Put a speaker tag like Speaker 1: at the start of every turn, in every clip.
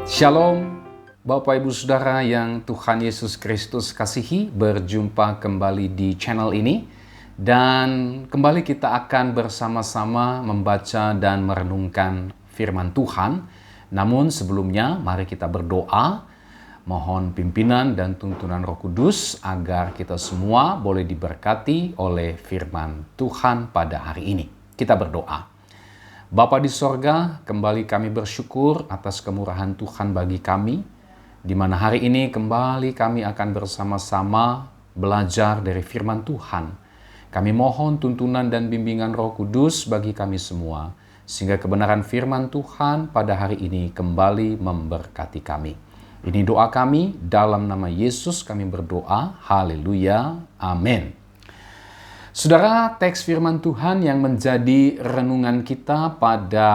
Speaker 1: Shalom, Bapak Ibu Saudara yang Tuhan Yesus Kristus kasihi, berjumpa kembali di channel ini. Dan kembali kita akan bersama-sama membaca dan merenungkan firman Tuhan. Namun sebelumnya mari kita berdoa, mohon pimpinan dan tuntunan Roh Kudus agar kita semua boleh diberkati oleh firman Tuhan pada hari ini. Kita berdoa. Bapa di sorga, kembali kami bersyukur atas kemurahan Tuhan bagi kami, di mana hari ini kembali kami akan bersama-sama belajar dari firman Tuhan. Kami mohon tuntunan dan bimbingan Roh Kudus bagi kami semua, sehingga kebenaran firman Tuhan pada hari ini kembali memberkati kami. Ini doa kami, dalam nama Yesus kami berdoa, haleluya, amin. Saudara, teks firman Tuhan yang menjadi renungan kita pada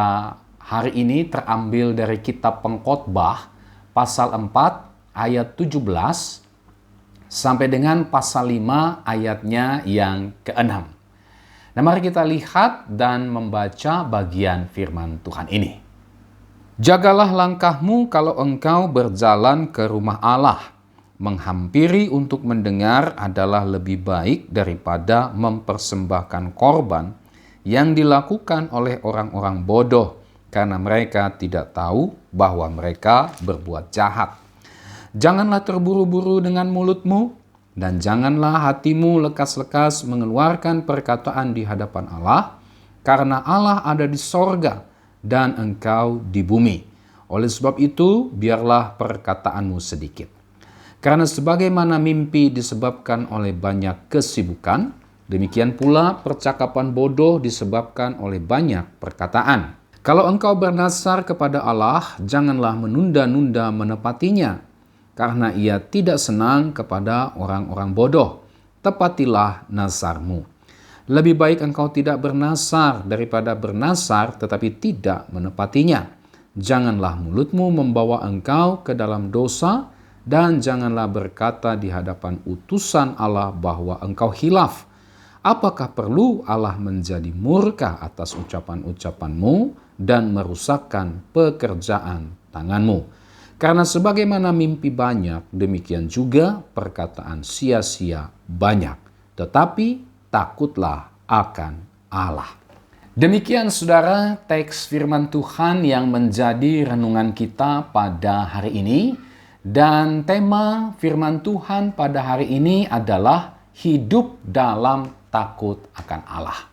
Speaker 1: hari ini terambil dari kitab Pengkhotbah pasal 4 ayat 17 sampai dengan pasal 5 ayatnya yang ke-6. Nah, mari kita lihat dan membaca bagian firman Tuhan ini. Jagalah langkahmu kalau engkau berjalan ke rumah Allah. Menghampiri untuk mendengar adalah lebih baik daripada mempersembahkan korban yang dilakukan oleh orang-orang bodoh, karena mereka tidak tahu bahwa mereka berbuat jahat. Janganlah terburu-buru dengan mulutmu, dan janganlah hatimu lekas-lekas mengeluarkan perkataan di hadapan Allah, karena Allah ada di sorga dan engkau di bumi. Oleh sebab itu, biarlah perkataanmu sedikit. Karena sebagaimana mimpi disebabkan oleh banyak kesibukan, demikian pula percakapan bodoh disebabkan oleh banyak perkataan. Kalau engkau bernasar kepada Allah, janganlah menunda-nunda menepatinya, karena ia tidak senang kepada orang-orang bodoh. Tepatilah nasarmu. Lebih baik engkau tidak bernasar daripada bernasar tetapi tidak menepatinya. Janganlah mulutmu membawa engkau ke dalam dosa, dan janganlah berkata di hadapan utusan Allah bahwa engkau khilaf. Apakah perlu Allah menjadi murka atas ucapan-ucapanmu dan merusakkan pekerjaan tanganmu? Karena sebagaimana mimpi banyak, demikian juga perkataan sia-sia banyak. Tetapi takutlah akan Allah. Demikian saudara teks firman Tuhan yang menjadi renungan kita pada hari ini. Dan tema firman Tuhan pada hari ini adalah hidup dalam takut akan Allah.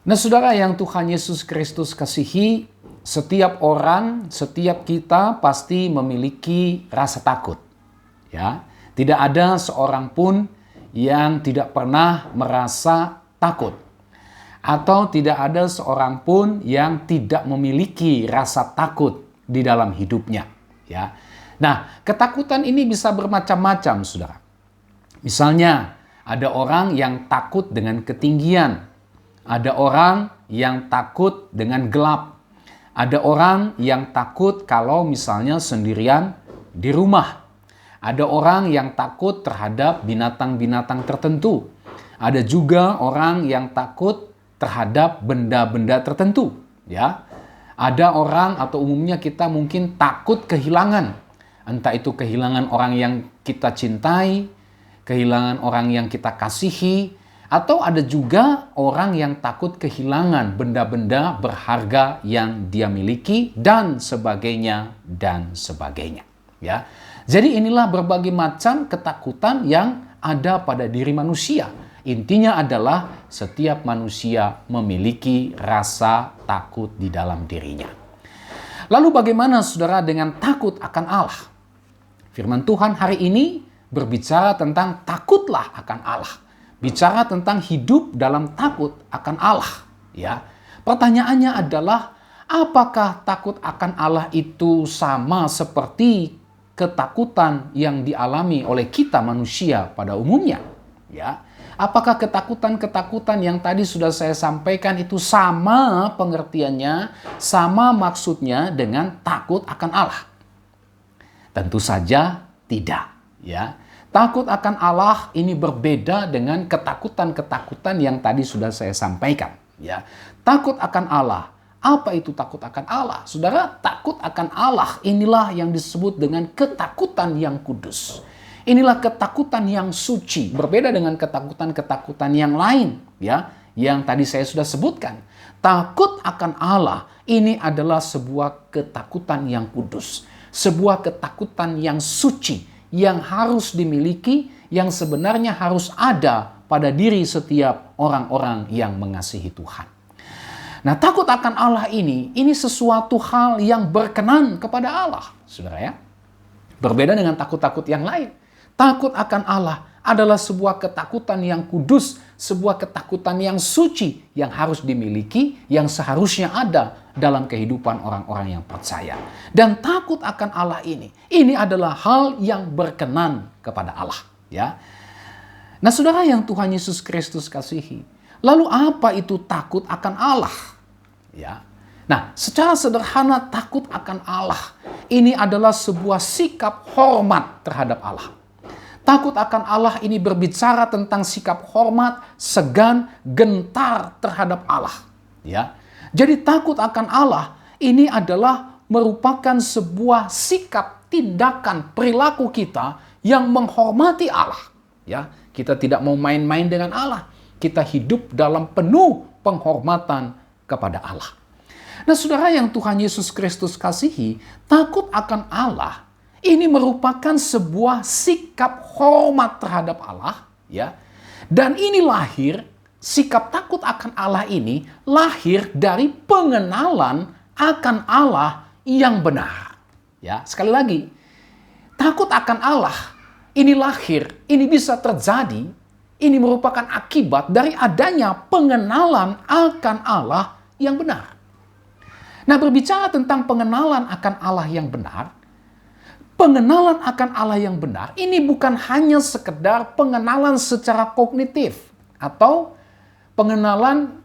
Speaker 1: Nah, saudara yang Tuhan Yesus Kristus kasihi, setiap orang, setiap kita pasti memiliki rasa takut. Ya, tidak ada seorang pun yang tidak pernah merasa takut. Atau tidak ada seorang pun yang tidak memiliki rasa takut di dalam hidupnya. Ya. Nah, ketakutan ini bisa bermacam-macam, saudara. Misalnya, ada orang yang takut dengan ketinggian. Ada orang yang takut dengan gelap. Ada orang yang takut kalau misalnya sendirian di rumah. Ada orang yang takut terhadap binatang-binatang tertentu. Ada juga orang yang takut terhadap benda-benda tertentu. Ya. Ada orang atau umumnya kita mungkin takut kehilangan. Entah itu kehilangan orang yang kita cintai, kehilangan orang yang kita kasihi, atau ada juga orang yang takut kehilangan benda-benda berharga yang dia miliki dan sebagainya dan sebagainya. Ya. Jadi inilah berbagai macam ketakutan yang ada pada diri manusia. Intinya adalah setiap manusia memiliki rasa takut di dalam dirinya. Lalu bagaimana saudara dengan takut akan Allah? Firman Tuhan hari ini berbicara tentang takutlah akan Allah. Bicara tentang hidup dalam takut akan Allah. Ya. Pertanyaannya adalah, apakah takut akan Allah itu sama seperti ketakutan yang dialami oleh kita manusia pada umumnya? Ya. Apakah ketakutan-ketakutan yang tadi sudah saya sampaikan itu sama pengertiannya, sama maksudnya dengan takut akan Allah? Tentu saja tidak, ya. Takut akan Allah ini berbeda dengan ketakutan-ketakutan yang tadi sudah saya sampaikan, ya. Takut akan Allah Apa itu takut akan Allah? Saudara, takut akan Allah inilah yang disebut dengan ketakutan yang kudus. Inilah ketakutan yang suci, berbeda dengan ketakutan-ketakutan yang lain, ya, yang tadi saya sudah sebutkan. Takut akan Allah ini adalah sebuah ketakutan yang kudus, sebuah ketakutan yang suci, yang harus dimiliki, yang sebenarnya harus ada pada diri setiap orang-orang yang mengasihi Tuhan. Nah, takut akan Allah ini sesuatu hal yang berkenan kepada Allah, saudara ya. Berbeda dengan takut-takut yang lain. Takut akan Allah adalah sebuah ketakutan yang kudus, sebuah ketakutan yang suci, yang harus dimiliki, yang seharusnya ada dalam kehidupan orang-orang yang percaya. Dan takut akan Allah ini adalah hal yang berkenan kepada Allah, ya. Nah, saudara yang Tuhan Yesus Kristus kasihi, lalu apa itu takut akan Allah? Ya. Nah, secara sederhana takut akan Allah ini adalah sebuah sikap hormat terhadap Allah. Takut akan Allah ini berbicara tentang sikap hormat, segan, gentar terhadap Allah. Ya. Jadi takut akan Allah ini adalah merupakan sebuah sikap, tindakan, perilaku kita yang menghormati Allah. Ya. Kita tidak mau main-main dengan Allah. Kita hidup dalam penuh penghormatan kepada Allah. Nah, saudara yang Tuhan Yesus Kristus kasihi, takut akan Allah ini merupakan sebuah sikap hormat terhadap Allah, ya. Dan ini lahir, sikap takut akan Allah ini lahir dari pengenalan akan Allah yang benar. Ya, sekali lagi, takut akan Allah ini lahir, ini bisa terjadi, ini merupakan akibat dari adanya pengenalan akan Allah yang benar. Nah, berbicara tentang pengenalan akan Allah yang benar, pengenalan akan Allah yang benar ini bukan hanya sekedar pengenalan secara kognitif atau pengenalan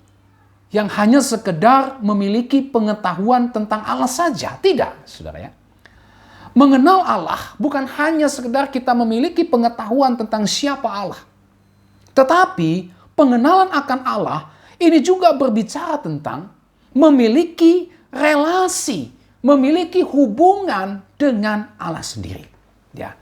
Speaker 1: yang hanya sekedar memiliki pengetahuan tentang Allah saja. Tidak, saudara ya. Mengenal Allah bukan hanya sekedar kita memiliki pengetahuan tentang siapa Allah. Tetapi pengenalan akan Allah ini juga berbicara tentang memiliki relasi, memiliki hubungan dengan Allah sendiri. Ya.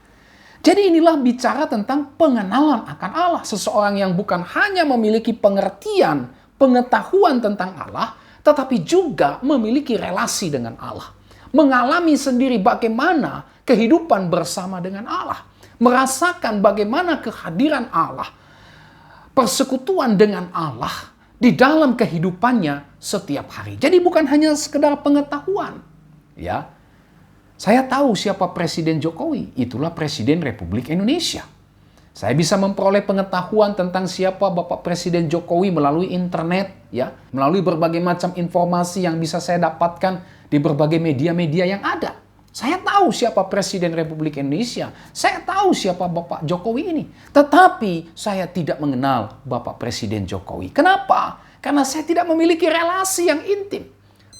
Speaker 1: Jadi inilah bicara tentang pengenalan akan Allah. Seseorang yang bukan hanya memiliki pengertian, pengetahuan tentang Allah, tetapi juga memiliki relasi dengan Allah. Mengalami sendiri bagaimana kehidupan bersama dengan Allah. Merasakan bagaimana kehadiran Allah, persekutuan dengan Allah di dalam kehidupannya setiap hari. Jadi bukan hanya sekedar pengetahuan. Ya, saya tahu siapa Presiden Jokowi, itulah Presiden Republik Indonesia. Saya bisa memperoleh pengetahuan tentang siapa Bapak Presiden Jokowi melalui internet, ya, melalui berbagai macam informasi yang bisa saya dapatkan di berbagai media-media yang ada. Saya tahu siapa Presiden Republik Indonesia. Saya tahu siapa Bapak Jokowi ini. Tetapi saya tidak mengenal Bapak Presiden Jokowi. Kenapa? Karena saya tidak memiliki relasi yang intim.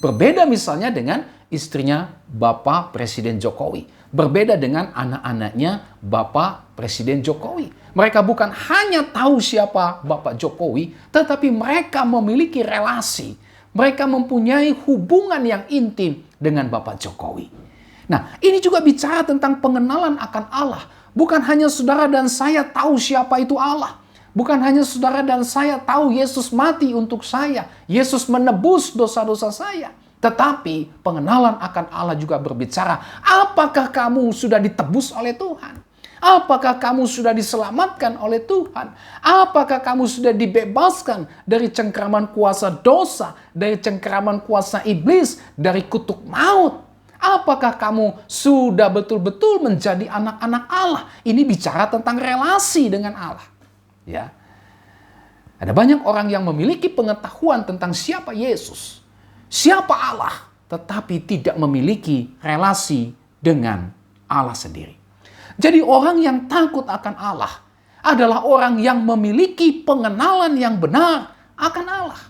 Speaker 1: Berbeda misalnya dengan istrinya Bapak Presiden Jokowi. Berbeda dengan anak-anaknya Bapak Presiden Jokowi. Mereka bukan hanya tahu siapa Bapak Jokowi, tetapi mereka memiliki relasi. Mereka mempunyai hubungan yang intim dengan Bapak Jokowi. Nah, ini juga bicara tentang pengenalan akan Allah. Bukan hanya saudara dan saya tahu siapa itu Allah. Bukan hanya saudara dan saya tahu Yesus mati untuk saya. Yesus menebus dosa-dosa saya. Tetapi pengenalan akan Allah juga berbicara, apakah kamu sudah ditebus oleh Tuhan? Apakah kamu sudah diselamatkan oleh Tuhan? Apakah kamu sudah dibebaskan dari cengkraman kuasa dosa, dari cengkraman kuasa iblis, dari kutuk maut? Apakah kamu sudah betul-betul menjadi anak-anak Allah? Ini bicara tentang relasi dengan Allah. Ya. Ada banyak orang yang memiliki pengetahuan tentang siapa Yesus, siapa Allah, tetapi tidak memiliki relasi dengan Allah sendiri. Jadi orang yang takut akan Allah adalah orang yang memiliki pengenalan yang benar akan Allah.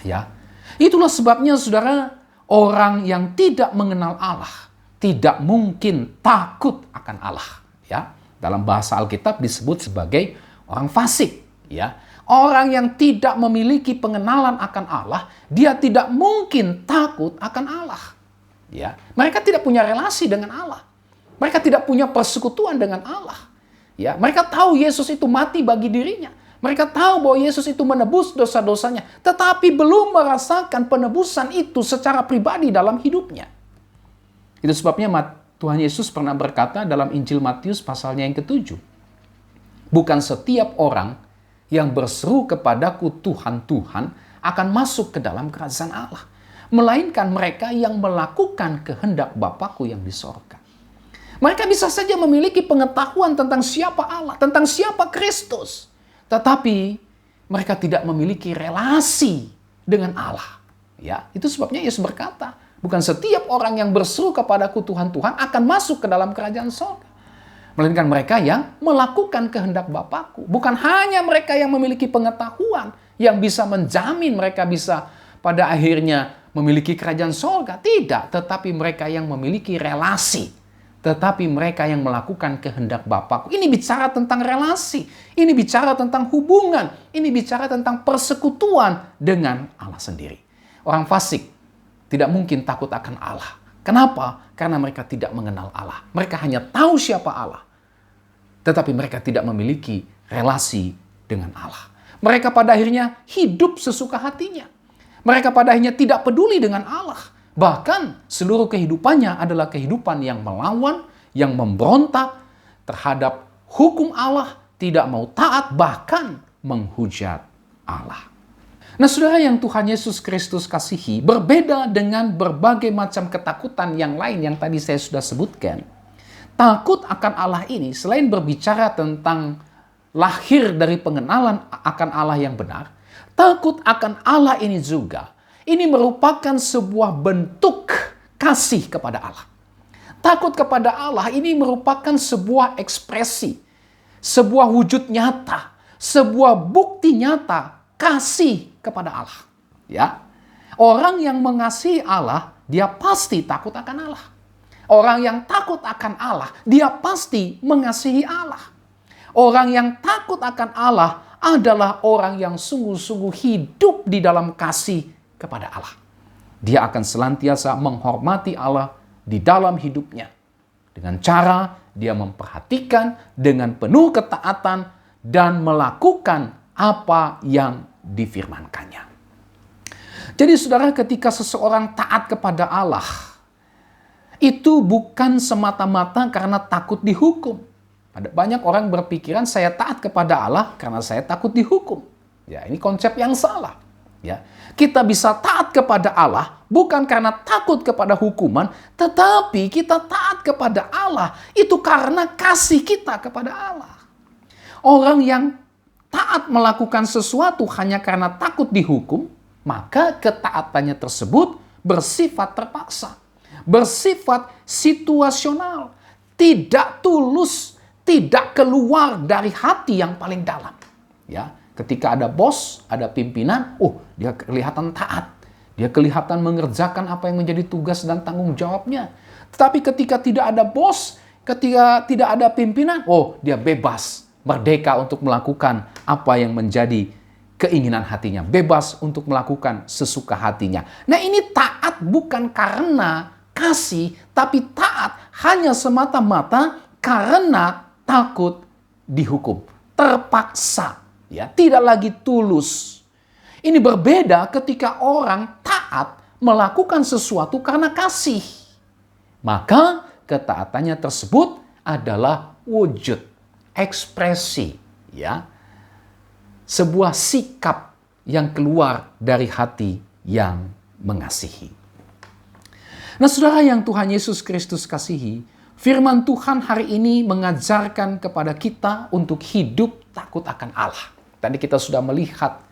Speaker 1: Ya. Itulah sebabnya saudara, orang yang tidak mengenal Allah tidak mungkin takut akan Allah. Ya. Dalam bahasa Alkitab disebut sebagai orang fasik. Ya. Orang yang tidak memiliki pengenalan akan Allah, dia tidak mungkin takut akan Allah. Ya, mereka tidak punya relasi dengan Allah. Mereka tidak punya persekutuan dengan Allah. Ya, mereka tahu Yesus itu mati bagi dirinya. Mereka tahu bahwa Yesus itu menebus dosa-dosanya, tetapi belum merasakan penebusan itu secara pribadi dalam hidupnya. Itu sebabnya Tuhan Yesus pernah berkata dalam Injil Matius pasalnya yang ke-7. Bukan setiap orang yang berseru kepadaku Tuhan, Tuhan akan masuk ke dalam kerajaan Allah. Melainkan mereka yang melakukan kehendak Bapa-Ku yang di sorga. Mereka bisa saja memiliki pengetahuan tentang siapa Allah, tentang siapa Kristus. Tetapi mereka tidak memiliki relasi dengan Allah. Ya, itu sebabnya Yesus berkata, bukan setiap orang yang berseru kepadaku Tuhan, Tuhan akan masuk ke dalam kerajaan sorga. Melainkan mereka yang melakukan kehendak Bapa-Ku. Bukan hanya mereka yang memiliki pengetahuan yang bisa menjamin mereka bisa pada akhirnya memiliki kerajaan sorga. Tidak, tetapi mereka yang memiliki relasi. Tetapi mereka yang melakukan kehendak Bapa-Ku. Ini bicara tentang relasi. Ini bicara tentang hubungan. Ini bicara tentang persekutuan dengan Allah sendiri. Orang fasik tidak mungkin takut akan Allah. Kenapa? Karena mereka tidak mengenal Allah. Mereka hanya tahu siapa Allah. Tetapi mereka tidak memiliki relasi dengan Allah. Mereka pada akhirnya hidup sesuka hatinya. Mereka pada akhirnya tidak peduli dengan Allah. Bahkan seluruh kehidupannya adalah kehidupan yang melawan, yang memberontak terhadap hukum Allah, tidak mau taat, bahkan menghujat Allah. Nah, saudara yang Tuhan Yesus Kristus kasihi, berbeda dengan berbagai macam ketakutan yang lain yang tadi saya sudah sebutkan. Takut akan Allah ini, selain berbicara tentang lahir dari pengenalan akan Allah yang benar, takut akan Allah ini juga, ini merupakan sebuah bentuk kasih kepada Allah. Takut kepada Allah ini merupakan sebuah ekspresi, sebuah wujud nyata, sebuah bukti nyata kasih kepada Allah. Ya, orang yang mengasihi Allah, dia pasti takut akan Allah. Orang yang takut akan Allah, dia pasti mengasihi Allah. Orang yang takut akan Allah adalah orang yang sungguh-sungguh hidup di dalam kasih kepada Allah. Dia akan senantiasa menghormati Allah di dalam hidupnya. Dengan cara dia memperhatikan dengan penuh ketaatan dan melakukan apa yang difirmankannya. Jadi saudara, ketika seseorang taat kepada Allah, itu bukan semata-mata karena takut dihukum. Ada banyak orang berpikiran saya taat kepada Allah karena saya takut dihukum. Ya, ini konsep yang salah. Ya, kita bisa taat kepada Allah bukan karena takut kepada hukuman, tetapi kita taat kepada Allah itu karena kasih kita kepada Allah. Orang yang taat melakukan sesuatu hanya karena takut dihukum, maka ketaatannya tersebut bersifat terpaksa, bersifat situasional, tidak tulus, tidak keluar dari hati yang paling dalam. Ya, ketika ada bos, ada pimpinan, dia kelihatan taat. Dia kelihatan mengerjakan apa yang menjadi tugas dan tanggung jawabnya. Tetapi ketika tidak ada bos, ketika tidak ada pimpinan, dia bebas, merdeka untuk melakukan apa yang menjadi keinginan hatinya. Bebas untuk melakukan sesuka hatinya. Nah, ini taat bukan karena kasih, tapi taat hanya semata-mata karena takut dihukum. Terpaksa. Ya, tidak lagi tulus. Ini berbeda ketika orang taat melakukan sesuatu karena kasih. Maka ketaatannya tersebut adalah wujud, ekspresi, ya, sebuah sikap yang keluar dari hati yang mengasihi. Nah, saudara yang Tuhan Yesus Kristus kasihi, firman Tuhan hari ini mengajarkan kepada kita untuk hidup takut akan Allah. Tadi kita sudah melihat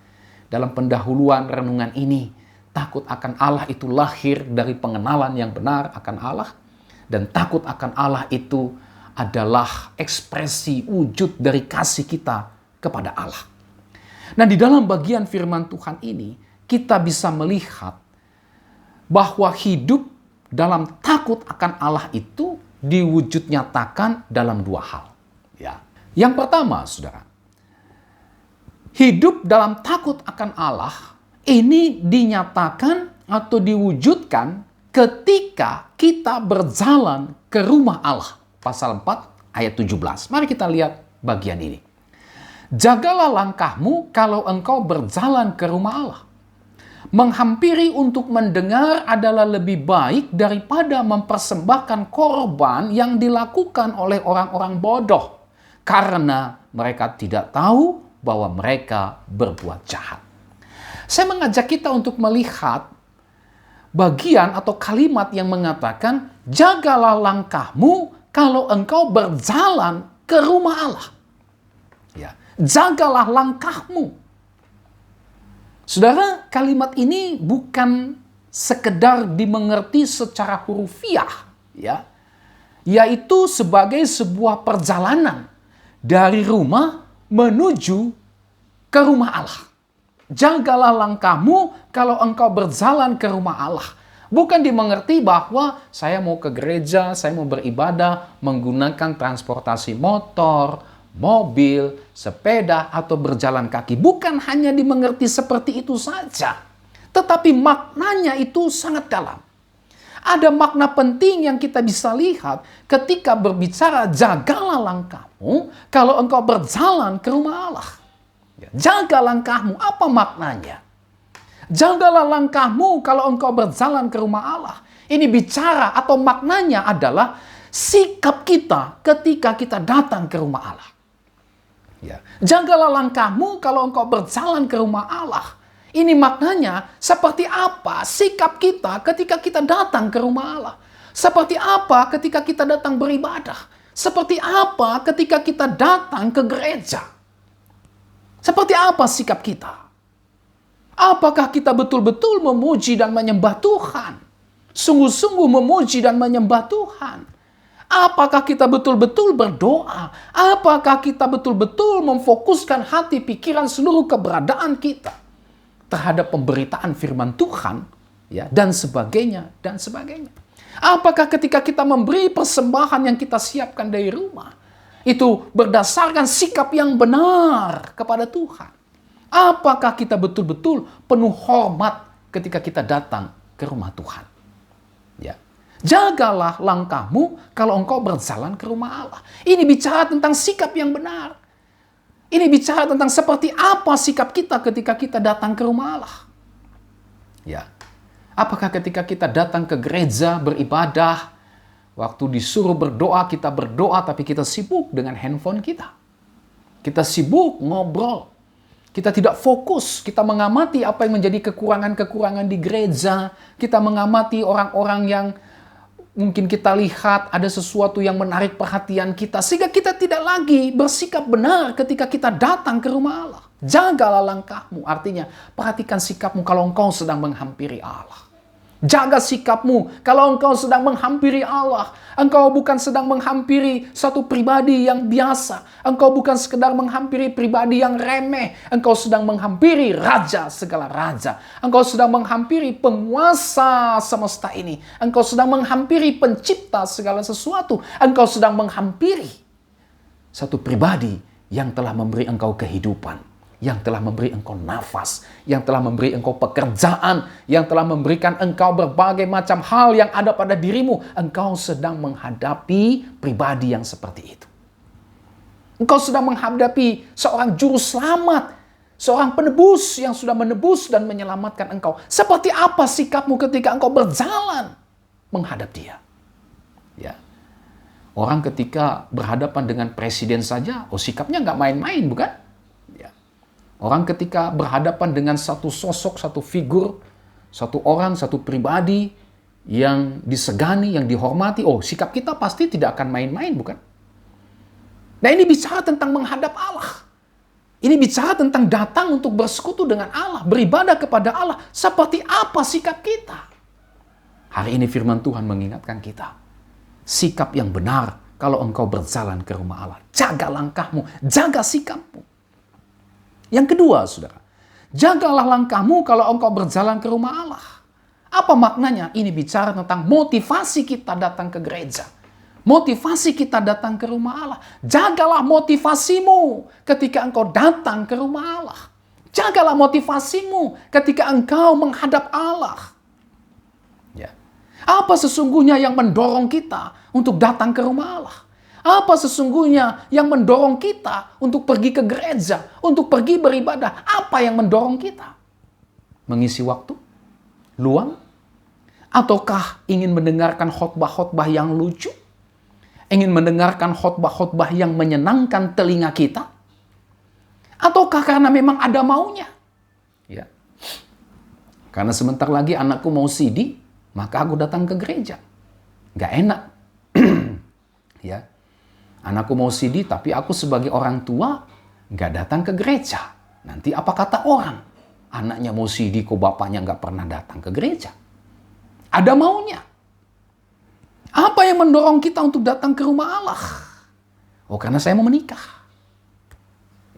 Speaker 1: dalam pendahuluan renungan ini, takut akan Allah itu lahir dari pengenalan yang benar akan Allah. Dan takut akan Allah itu adalah ekspresi wujud dari kasih kita kepada Allah. Nah, di dalam bagian firman Tuhan ini, kita bisa melihat bahwa hidup dalam takut akan Allah itu diwujud nyatakan dalam dua hal. Ya. Yang pertama, saudara, Hidup dalam takut akan Allah ini dinyatakan atau diwujudkan ketika kita berjalan ke rumah Allah. Pasal 4 ayat 17. Mari kita lihat bagian ini. Jagalah langkahmu kalau engkau berjalan ke rumah Allah. Menghampiri untuk mendengar adalah lebih baik daripada mempersembahkan korban yang dilakukan oleh orang-orang bodoh, karena mereka tidak tahu bahwa mereka berbuat jahat. Saya mengajak kita untuk melihat bagian atau kalimat yang mengatakan, jagalah langkahmu kalau engkau berjalan ke rumah Allah. Ya, jagalah langkahmu. Saudara, kalimat ini bukan sekedar dimengerti secara hurufiah, ya, yaitu sebagai sebuah perjalanan dari rumah menuju ke rumah Allah. Jagalah langkahmu kalau engkau berjalan ke rumah Allah. Bukan dimengerti bahwa saya mau ke gereja, saya mau beribadah menggunakan transportasi motor, mobil, sepeda, atau berjalan kaki. Bukan hanya dimengerti seperti itu saja. Tetapi maknanya itu sangat dalam. Ada makna penting yang kita bisa lihat ketika berbicara jagalah langkahmu kalau engkau berjalan ke rumah Allah. Jaga langkahmu, apa maknanya? Jagalah langkahmu kalau engkau berjalan ke rumah Allah. Ini bicara atau maknanya adalah sikap kita ketika kita datang ke rumah Allah. Ya. Jagalah langkahmu kalau engkau berjalan ke rumah Allah. Ini maknanya seperti apa sikap kita ketika kita datang ke rumah Allah. Seperti apa ketika kita datang beribadah. Seperti apa ketika kita datang ke gereja. Seperti apa sikap kita? Apakah kita betul-betul memuji dan menyembah Tuhan? Sungguh-sungguh memuji dan menyembah Tuhan? Apakah kita betul-betul berdoa? Apakah kita betul-betul memfokuskan hati, pikiran, seluruh keberadaan kita terhadap pemberitaan firman Tuhan, ya, dan sebagainya, dan sebagainya? Apakah ketika kita memberi persembahan yang kita siapkan dari rumah, itu berdasarkan sikap yang benar kepada Tuhan? Apakah kita betul-betul penuh hormat ketika kita datang ke rumah Tuhan? Ya. Jagalah langkahmu kalau engkau berjalan ke rumah Allah. Ini bicara tentang sikap yang benar. Ini bicara tentang seperti apa sikap kita ketika kita datang ke rumah Allah. Ya. Apakah ketika kita datang ke gereja beribadah, waktu disuruh berdoa, kita berdoa, tapi kita sibuk dengan handphone kita. Kita sibuk ngobrol. Kita tidak fokus. Kita mengamati apa yang menjadi kekurangan-kekurangan di gereja. Kita mengamati orang-orang yang mungkin kita lihat ada sesuatu yang menarik perhatian kita. Sehingga kita tidak lagi bersikap benar ketika kita datang ke rumah Allah. Jagalah langkahmu. Artinya, perhatikan sikapmu kalau engkau sedang menghampiri Allah. Jaga sikapmu kalau engkau sedang menghampiri Allah. Engkau bukan sedang menghampiri satu pribadi yang biasa. Engkau bukan sekedar menghampiri pribadi yang remeh. Engkau sedang menghampiri raja segala raja. Engkau sedang menghampiri penguasa semesta ini. Engkau sedang menghampiri pencipta segala sesuatu. Engkau sedang menghampiri satu pribadi yang telah memberi engkau kehidupan, yang telah memberi engkau nafas, yang telah memberi engkau pekerjaan, yang telah memberikan engkau berbagai macam hal yang ada pada dirimu. Engkau sedang menghadapi pribadi yang seperti itu. Engkau sedang menghadapi seorang juru selamat, seorang penebus yang sudah menebus dan menyelamatkan engkau. Seperti apa sikapmu ketika engkau berjalan menghadap dia? Ya. Orang ketika berhadapan dengan presiden saja, sikapnya nggak main-main, bukan? Orang ketika berhadapan dengan satu sosok, satu figur, satu orang, satu pribadi yang disegani, yang dihormati, sikap kita pasti tidak akan main-main, bukan? Nah, ini bicara tentang menghadap Allah. Ini bicara tentang datang untuk bersekutu dengan Allah, beribadah kepada Allah. Seperti apa sikap kita? Hari ini firman Tuhan mengingatkan kita. Sikap yang benar kalau engkau berjalan ke rumah Allah. Jaga langkahmu, jaga sikapmu. Yang kedua, saudara, jagalah langkahmu kalau engkau berjalan ke rumah Allah. Apa maknanya? Ini bicara tentang motivasi kita datang ke gereja. Motivasi kita datang ke rumah Allah. Jagalah motivasimu ketika engkau datang ke rumah Allah. Jagalah motivasimu ketika engkau menghadap Allah. Ya. Apa sesungguhnya yang mendorong kita untuk datang ke rumah Allah? Apa sesungguhnya yang mendorong kita untuk pergi ke gereja, untuk pergi beribadah? Apa yang mendorong kita? Mengisi waktu? Luang? Ataukah ingin mendengarkan khotbah-khotbah yang lucu? Ingin mendengarkan khotbah-khotbah yang menyenangkan telinga kita? Ataukah karena memang ada maunya? Ya. Karena sebentar lagi anakku mau CD, maka aku datang ke gereja. Gak enak. Ya. Anakku mau CD, tapi aku sebagai orang tua gak datang ke gereja. Nanti apa kata orang? Anaknya mau CD, kok bapaknya gak pernah datang ke gereja? Ada maunya. Apa yang mendorong kita untuk datang ke rumah Allah? Oh, karena saya mau menikah.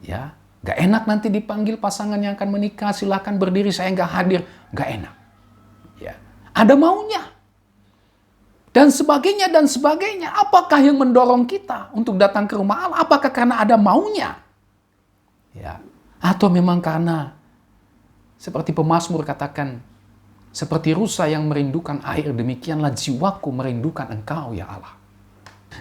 Speaker 1: Ya, gak enak nanti dipanggil pasangan yang akan menikah, silakan berdiri, saya gak hadir. Gak enak. Ya, ada maunya. Dan sebagainya, dan sebagainya. Apakah yang mendorong kita untuk datang ke rumah Allah? Apakah karena ada maunya? Ya, atau memang karena seperti pemazmur katakan, seperti rusa yang merindukan air, demikianlah jiwaku merindukan Engkau, ya Allah.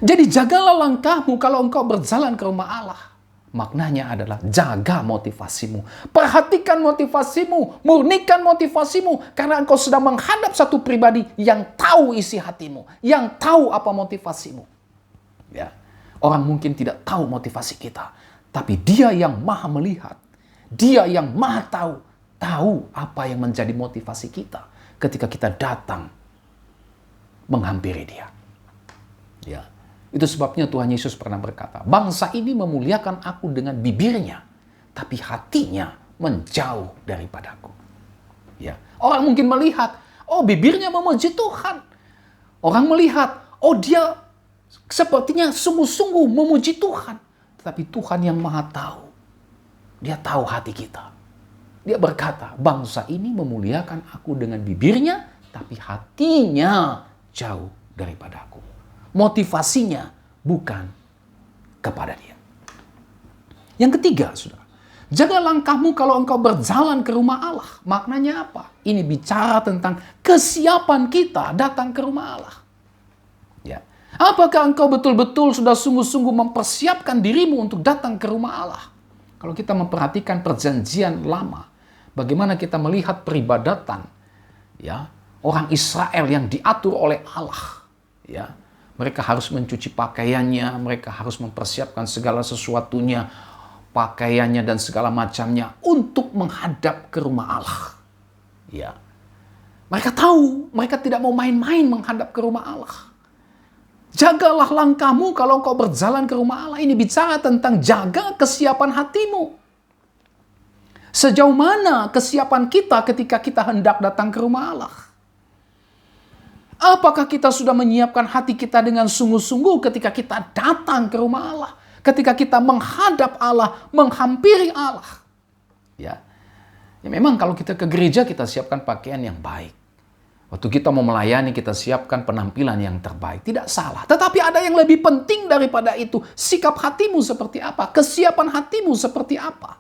Speaker 1: Jadi jagalah langkahmu kalau engkau berjalan ke rumah Allah. Maknanya adalah jaga motivasimu. Perhatikan motivasimu, murnikan motivasimu. Karena engkau sedang menghadap satu pribadi yang tahu isi hatimu, yang tahu apa motivasimu. Ya. Orang mungkin tidak tahu motivasi kita, tapi Dia yang maha melihat, Dia yang maha tahu apa yang menjadi motivasi kita ketika kita datang menghampiri Dia. Ya. Itu sebabnya Tuhan Yesus pernah berkata, bangsa ini memuliakan aku dengan bibirnya, tapi hatinya menjauh daripadaku. Ya. Orang mungkin melihat, oh bibirnya memuji Tuhan. Orang melihat, oh dia sepertinya sungguh-sungguh memuji Tuhan. Tetapi Tuhan yang maha tahu. Dia tahu hati kita. Dia berkata, bangsa ini memuliakan aku dengan bibirnya, tapi hatinya jauh daripada aku. Motivasinya bukan kepada Dia. Yang ketiga, saudara, jaga langkahmu kalau engkau berjalan ke rumah Allah. Maknanya apa? Ini bicara tentang kesiapan kita datang ke rumah Allah. Ya. Apakah engkau betul-betul sudah sungguh-sungguh mempersiapkan dirimu untuk datang ke rumah Allah? Kalau kita memperhatikan perjanjian lama, bagaimana kita melihat peribadatan, ya, orang Israel yang diatur oleh Allah, ya, mereka harus mencuci pakaiannya, mereka harus mempersiapkan segala sesuatunya, pakaiannya dan segala macamnya untuk menghadap ke rumah Allah. Ya, mereka tahu, mereka tidak mau main-main menghadap ke rumah Allah. Jagalah langkahmu kalau engkau berjalan ke rumah Allah. Ini bicara tentang jaga kesiapan hatimu. Sejauh mana kesiapan kita ketika kita hendak datang ke rumah Allah? Apakah kita sudah menyiapkan hati kita dengan sungguh-sungguh ketika kita datang ke rumah Allah? Ketika kita menghadap Allah, menghampiri Allah. Ya, memang kalau kita ke gereja kita siapkan pakaian yang baik. Waktu kita mau melayani kita siapkan penampilan yang terbaik. Tidak salah. Tetapi ada yang lebih penting daripada itu. Sikap hatimu seperti apa? Kesiapan hatimu seperti apa?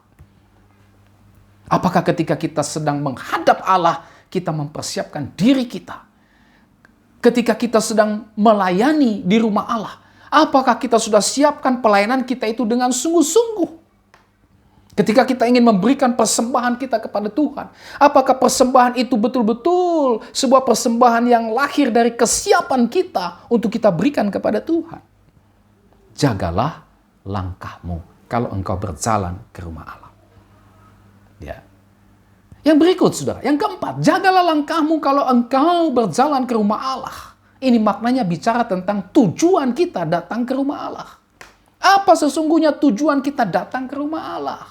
Speaker 1: Apakah ketika kita sedang menghadap Allah, kita mempersiapkan diri kita? Ketika kita sedang melayani di rumah Allah, apakah kita sudah siapkan pelayanan kita itu dengan sungguh-sungguh? Ketika kita ingin memberikan persembahan kita kepada Tuhan, apakah persembahan itu betul-betul sebuah persembahan yang lahir dari kesiapan kita untuk kita berikan kepada Tuhan? Jagalah langkahmu kalau engkau berjalan ke rumah Allah. Ya. Yang berikut, saudara. Yang keempat, jagalah langkahmu kalau engkau berjalan ke rumah Allah. Ini maknanya bicara tentang tujuan kita datang ke rumah Allah. Apa sesungguhnya tujuan kita datang ke rumah Allah?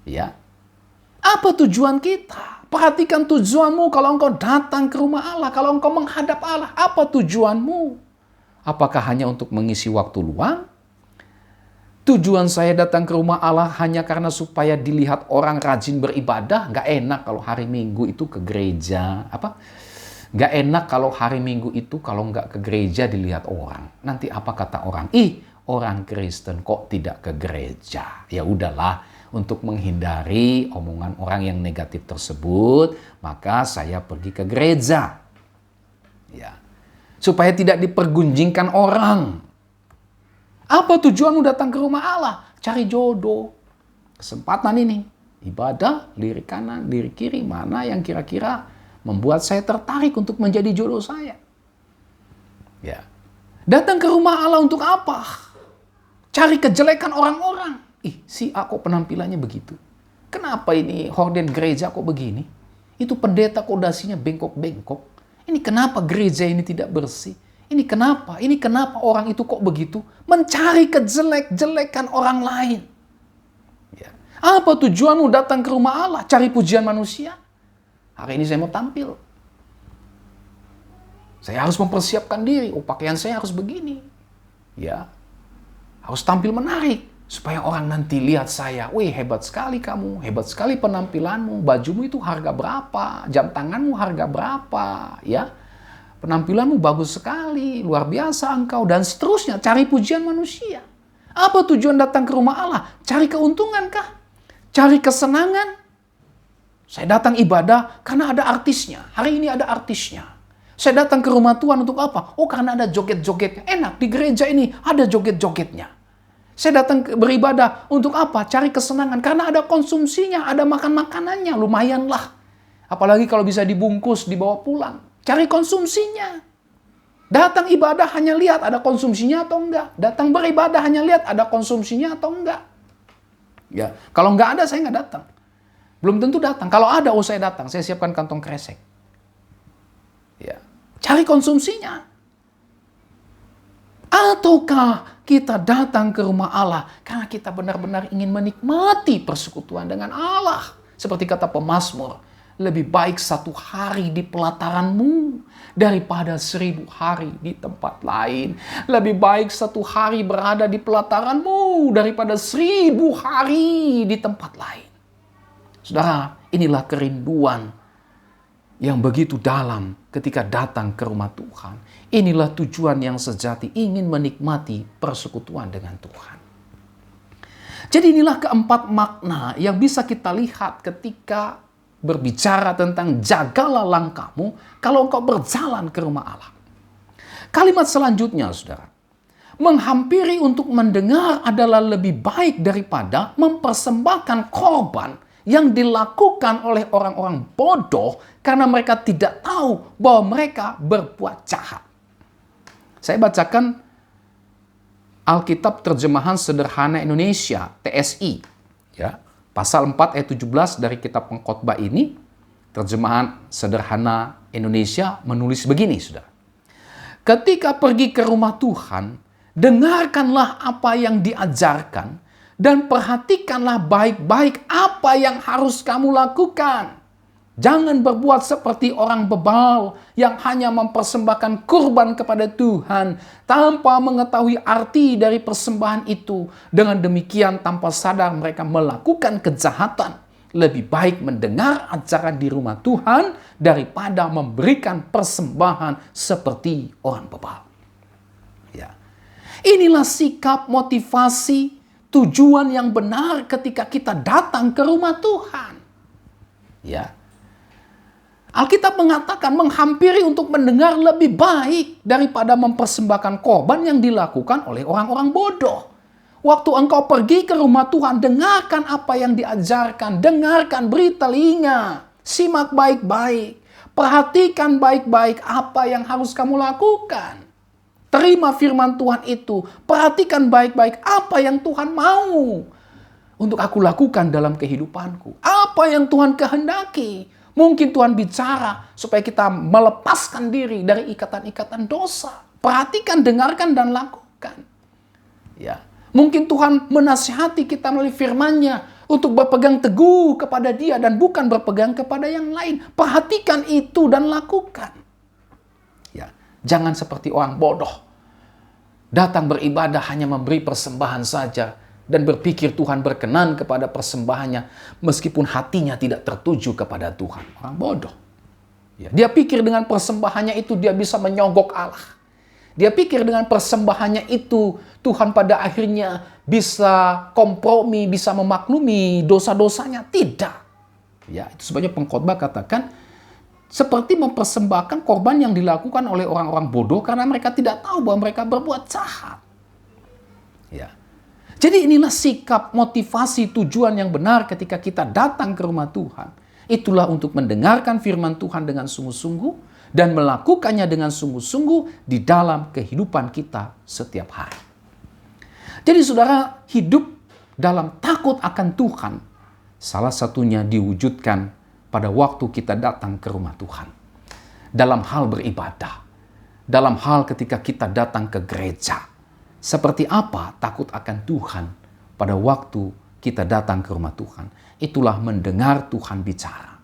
Speaker 1: Ya. Apa tujuan kita? Perhatikan tujuanmu kalau engkau datang ke rumah Allah, kalau engkau menghadap Allah. Apa tujuanmu? Apakah hanya untuk mengisi waktu luang? Tujuan saya datang ke rumah Allah hanya karena supaya dilihat orang rajin beribadah. Nggak enak kalau hari Minggu itu ke gereja. Gak enak kalau hari Minggu itu kalau nggak ke gereja dilihat orang. Nanti apa kata orang? Ih, orang Kristen kok tidak ke gereja? Ya udahlah, untuk menghindari omongan orang yang negatif tersebut, maka saya pergi ke gereja. Ya. Supaya tidak dipergunjingkan orang. Apa tujuanmu datang ke rumah Allah? Cari jodoh. Kesempatan ini. Ibadah, lirik kanan, lirik kiri. Mana yang kira-kira membuat saya tertarik untuk menjadi jodoh saya. Ya. Datang ke rumah Allah untuk apa? Cari kejelekan orang-orang. Ih, si A kok penampilannya begitu? Kenapa ini horden gereja kok begini? Itu pendeta kok dasinya bengkok-bengkok. Ini kenapa gereja ini tidak bersih? Ini kenapa? Ini kenapa orang itu kok begitu? Mencari kejelek-jelekan orang lain. Ya. Apa tujuanmu datang ke rumah Allah? Cari pujian manusia? Hari ini saya mau tampil. Saya harus mempersiapkan diri. Oh, pakaian saya harus begini. Ya. Harus tampil menarik. Supaya orang nanti lihat saya. Wih, hebat sekali kamu. Hebat sekali penampilanmu. Bajumu itu harga berapa? Jam tanganmu harga berapa? Ya. Penampilanmu bagus sekali. Luar biasa engkau. Dan seterusnya. Cari pujian manusia. Apa tujuan datang ke rumah Allah? Cari keuntungan kah? Cari kesenangan? Saya datang ibadah karena ada artisnya. Hari ini ada artisnya. Saya datang ke rumah Tuhan untuk apa? Oh, karena ada joget-jogetnya. Enak, di gereja ini ada joget-jogetnya. Saya datang beribadah untuk apa? Cari kesenangan. Karena ada konsumsinya, ada makan-makanannya. Lumayanlah. Apalagi kalau bisa dibungkus, dibawa pulang. Cari konsumsinya. Datang ibadah hanya lihat ada konsumsinya atau enggak. Datang beribadah hanya lihat ada konsumsinya atau enggak. Ya, kalau enggak ada, saya enggak datang. Belum tentu datang. Kalau ada, oh saya datang. Saya siapkan kantong kresek. Ya. Cari konsumsinya. Ataukah kita datang ke rumah Allah karena kita benar-benar ingin menikmati persekutuan dengan Allah. Seperti kata pemazmur, lebih baik 1 hari di pelataranmu daripada 1000 hari di tempat lain. Lebih baik 1 hari berada di pelataranmu daripada 1000 hari di tempat lain. Saudara, inilah kerinduan yang begitu dalam ketika datang ke rumah Tuhan. Inilah tujuan yang sejati, ingin menikmati persekutuan dengan Tuhan. Jadi inilah keempat makna yang bisa kita lihat ketika berbicara tentang jagalah langkahmu kalau engkau berjalan ke rumah Allah. Kalimat selanjutnya, saudara. Menghampiri untuk mendengar adalah lebih baik daripada mempersembahkan korban yang dilakukan oleh orang-orang bodoh karena mereka tidak tahu bahwa mereka berbuat jahat. Saya bacakan Alkitab Terjemahan Sederhana Indonesia, TSI. Ya, pasal 4 ayat 17 dari kitab Pengkhotbah ini, Terjemahan Sederhana Indonesia menulis begini, saudara. Ketika pergi ke rumah Tuhan, dengarkanlah apa yang diajarkan, dan perhatikanlah baik-baik apa yang harus kamu lakukan. Jangan berbuat seperti orang bebal yang hanya mempersembahkan kurban kepada Tuhan tanpa mengetahui arti dari persembahan itu. Dengan demikian tanpa sadar mereka melakukan kejahatan. Lebih baik mendengar ajaran di rumah Tuhan daripada memberikan persembahan seperti orang bebal. Ya. Inilah sikap, motivasi, tujuan yang benar ketika kita datang ke rumah Tuhan. Ya. Alkitab mengatakan menghampiri untuk mendengar lebih baik daripada mempersembahkan korban yang dilakukan oleh orang-orang bodoh. Waktu engkau pergi ke rumah Tuhan, dengarkan apa yang diajarkan, dengarkan, beri telinga, simak baik-baik, perhatikan baik-baik apa yang harus kamu lakukan. Terima firman Tuhan itu. Perhatikan baik-baik apa yang Tuhan mau untuk aku lakukan dalam kehidupanku. Apa yang Tuhan kehendaki. Mungkin Tuhan bicara supaya kita melepaskan diri dari ikatan-ikatan dosa. Perhatikan, dengarkan, dan lakukan. Ya. Mungkin Tuhan menasihati kita melalui firman-Nya untuk berpegang teguh kepada Dia dan bukan berpegang kepada yang lain. Perhatikan itu dan lakukan. Ya. Jangan seperti orang bodoh. Datang beribadah hanya memberi persembahan saja dan berpikir Tuhan berkenan kepada persembahannya meskipun hatinya tidak tertuju kepada Tuhan. Orang bodoh. Ya, dia pikir dengan persembahannya itu dia bisa menyogok Allah. Dia pikir dengan persembahannya itu Tuhan pada akhirnya bisa kompromi, bisa memaklumi dosa-dosanya. Tidak. Ya, itu sebabnya pengkhotbah katakan seperti mempersembahkan korban yang dilakukan oleh orang-orang bodoh karena mereka tidak tahu bahwa mereka berbuat jahat. Ya. Jadi inilah sikap, motivasi, tujuan yang benar ketika kita datang ke rumah Tuhan. Itulah untuk mendengarkan firman Tuhan dengan sungguh-sungguh dan melakukannya dengan sungguh-sungguh di dalam kehidupan kita setiap hari. Jadi saudara, hidup dalam takut akan Tuhan salah satunya diwujudkan pada waktu kita datang ke rumah Tuhan. Dalam hal beribadah, dalam hal ketika kita datang ke gereja. Seperti apa takut akan Tuhan pada waktu kita datang ke rumah Tuhan? Itulah mendengar Tuhan bicara.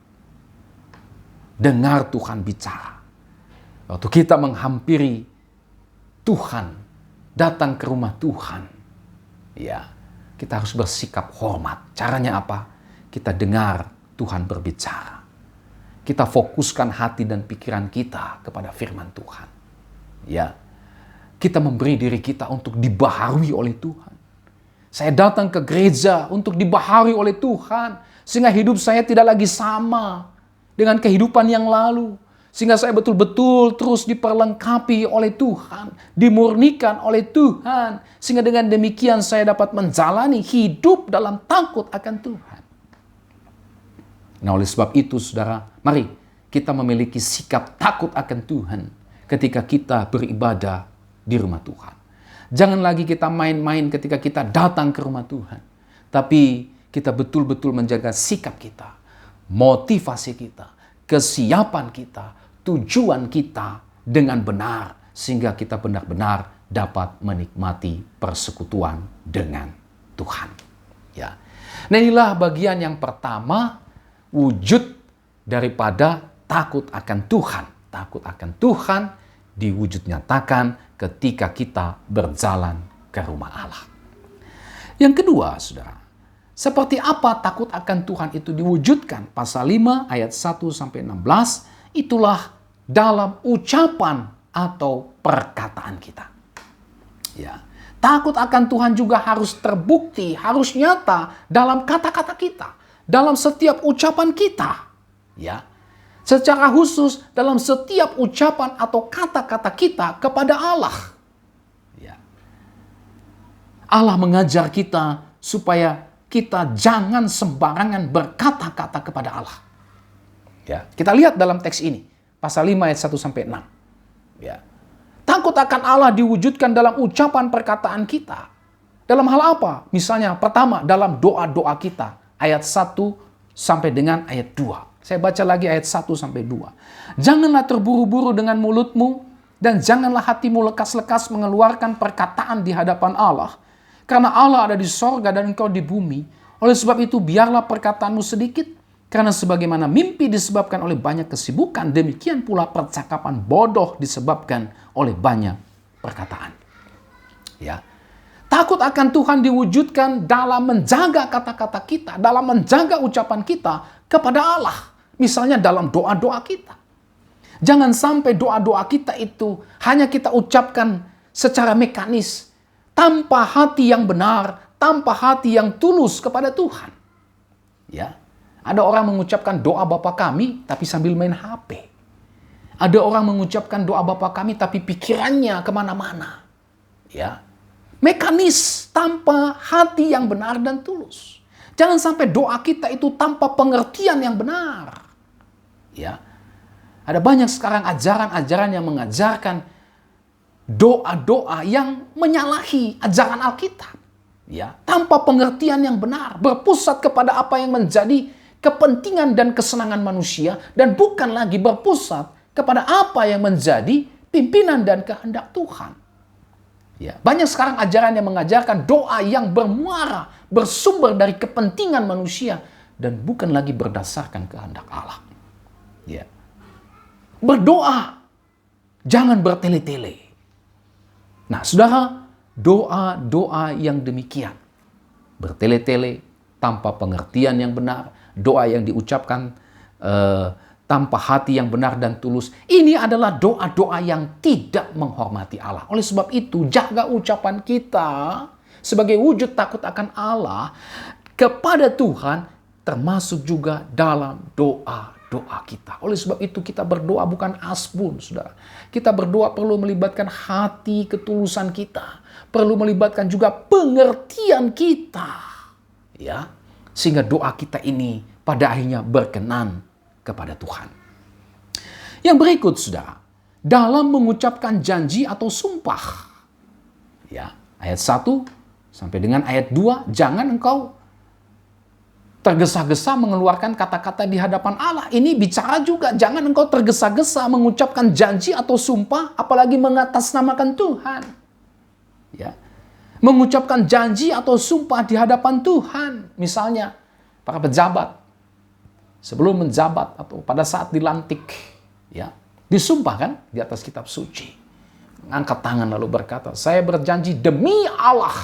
Speaker 1: Dengar Tuhan bicara. Waktu kita menghampiri Tuhan, datang ke rumah Tuhan, ya, kita harus bersikap hormat. Caranya apa? Kita dengar Tuhan berbicara. Kita fokuskan hati dan pikiran kita kepada firman Tuhan. Ya, kita memberi diri kita untuk dibaharui oleh Tuhan. Saya datang ke gereja untuk dibaharui oleh Tuhan. Sehingga hidup saya tidak lagi sama dengan kehidupan yang lalu. Sehingga saya betul-betul terus diperlengkapi oleh Tuhan. Dimurnikan oleh Tuhan. Sehingga dengan demikian saya dapat menjalani hidup dalam takut akan Tuhan. Nah, oleh sebab itu saudara, mari kita memiliki sikap takut akan Tuhan ketika kita beribadah di rumah Tuhan. Jangan lagi kita main-main ketika kita datang ke rumah Tuhan. Tapi kita betul-betul menjaga sikap kita, motivasi kita, kesiapan kita, tujuan kita dengan benar. Sehingga kita benar-benar dapat menikmati persekutuan dengan Tuhan. Ya. Nah, inilah bagian yang pertama, wujud daripada takut akan Tuhan. Takut akan Tuhan diwujud nyatakan ketika kita berjalan ke rumah Allah. Yang kedua, saudara, seperti apa takut akan Tuhan itu diwujudkan? Pasal 5 ayat 1-16, itulah dalam ucapan atau perkataan kita. Ya, takut akan Tuhan juga harus terbukti, harus nyata dalam kata-kata kita, dalam setiap ucapan kita. Ya, secara khusus dalam setiap ucapan atau kata-kata kita kepada Allah. Ya. Allah mengajar kita supaya kita jangan sembarangan berkata-kata kepada Allah. Ya. Kita lihat dalam teks ini, pasal 5 ayat 1-6. Ya. Takut akan Allah diwujudkan dalam ucapan perkataan kita. Dalam hal apa? Misalnya pertama dalam doa-doa kita, ayat 1 sampai dengan ayat 2. Saya baca lagi ayat 1-2. Janganlah terburu-buru dengan mulutmu dan janganlah hatimu lekas-lekas mengeluarkan perkataan di hadapan Allah. Karena Allah ada di sorga dan engkau di bumi. Oleh sebab itu biarlah perkataanmu sedikit. Karena sebagaimana mimpi disebabkan oleh banyak kesibukan, demikian pula percakapan bodoh disebabkan oleh banyak perkataan. Ya. Takut akan Tuhan diwujudkan dalam menjaga kata-kata kita, dalam menjaga ucapan kita kepada Allah. Misalnya dalam doa-doa kita. Jangan sampai doa-doa kita itu hanya kita ucapkan secara mekanis, tanpa hati yang benar, tanpa hati yang tulus kepada Tuhan. Ya, ada orang mengucapkan doa Bapa kami, tapi sambil main HP. Ada orang mengucapkan doa Bapa kami, tapi pikirannya kemana-mana. Ya, mekanis, tanpa hati yang benar dan tulus. Jangan sampai doa kita itu tanpa pengertian yang benar. Ya, ada banyak sekarang ajaran-ajaran yang mengajarkan doa-doa yang menyalahi ajaran Alkitab. Ya, tanpa pengertian yang benar, berpusat kepada apa yang menjadi kepentingan dan kesenangan manusia dan bukan lagi berpusat kepada apa yang menjadi pimpinan dan kehendak Tuhan. Ya, banyak sekarang ajaran yang mengajarkan doa yang bermuara, bersumber dari kepentingan manusia dan bukan lagi berdasarkan kehendak Allah. Ya. Berdoa, jangan bertele-tele. Nah, saudara, doa-doa yang demikian, bertele-tele tanpa pengertian yang benar, doa yang diucapkan tanpa hati yang benar dan tulus, ini adalah doa-doa yang tidak menghormati Allah. Oleh sebab itu, jaga ucapan kita sebagai wujud takut akan Allah kepada Tuhan, termasuk juga dalam doa-doa kita. Oleh sebab itu kita berdoa bukan asbun, saudara. Kita berdoa perlu melibatkan hati ketulusan kita. Perlu melibatkan juga pengertian kita. Ya, sehingga doa kita ini pada akhirnya berkenan kepada Tuhan. Yang berikut, saudara, dalam mengucapkan janji atau sumpah. Ya, ayat 1 sampai dengan ayat 2, jangan engkau tergesa-gesa mengeluarkan kata-kata di hadapan Allah. Ini bicara juga, jangan engkau tergesa-gesa mengucapkan janji atau sumpah, apalagi mengatasnamakan Tuhan. Ya, mengucapkan janji atau sumpah di hadapan Tuhan. Misalnya, para pejabat sebelum menjabat atau pada saat dilantik, ya, disumpah kan di atas kitab suci. Angkat tangan lalu berkata, saya berjanji demi Allah